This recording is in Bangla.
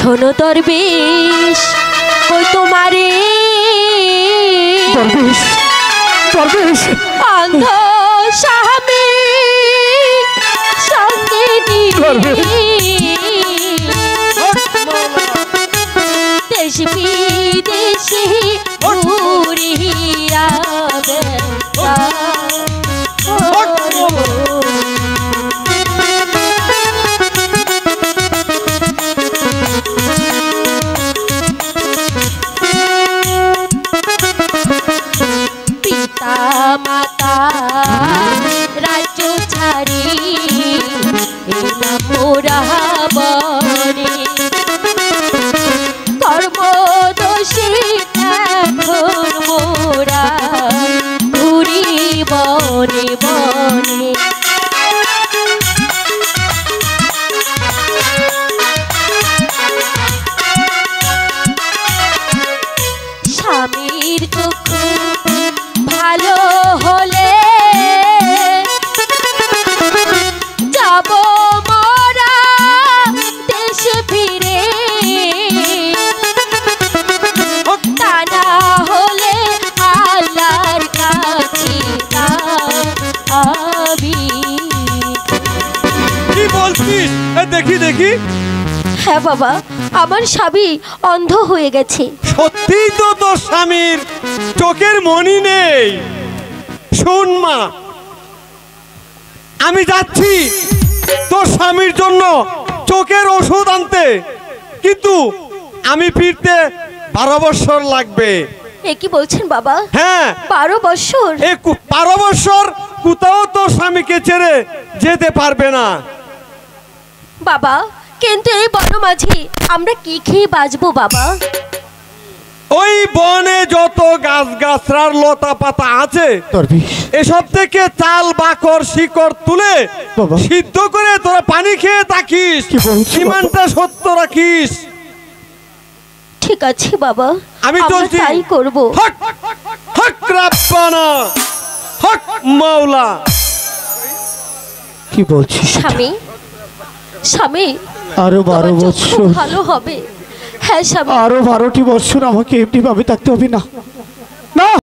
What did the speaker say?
শোনো দরবেশ, ওই তোমারে দরবেশ দরবেশ অন্ধ স্বামী সঙ্গে দেশ বিদেশে ঘুরিয়া পিতা মাতা রাজ্য ছাড়ি এলাম মোরা বনে, কর্মদোষে এখন মোরা ঘুরি বনে বনে। স্বামীর দুঃখ ভালো হলে যাব মোরা দেশে ফিরে, তা না হলে আল্লাহর কাছে আমি। কি বলছিস? দেখি দেখি। হ্যাঁ বাবা, আমার স্বামী অন্ধ হয়ে গেছে। সত্যিই তো তোর স্বামীর চোখের মনি নেই। শোন মা, আমি যাচ্ছি তোর স্বামীর জন্য চোখের ওষুধ আনতে, কিন্তু আমি ফিরতে 12 বছর লাগবে। এ কি বলছেন বাবা? হ্যাঁ 12 বছর? 12 বছর কোথাও তোর স্বামীকে ছেড়ে যেতে পারবে না বাবা। কিন্তু এই বন মাঝি আমরা কি খেয়ে বাঁচবো বাবা? ওই বনে যত গাছ গাছড়ার লতা পাতা আছে এসব থেকে চাল বাকর শিকড় তুলে সিদ্ধ করে তোরা পানি খেয়ে থাকিস, সীমানটা সত্য রাখিস। ঠিক আছে বাবা, আমি চলছি। তাই করব। হক হক রাব্বানা হক মাওলা। কি বলছিস? স্বামী স্বামী আরো 12 বছর ভালো হবে। হ্যাঁ স্বামী, আরো 12টি বছর আমাকে এমনি ভাবে থাকতে হবে না।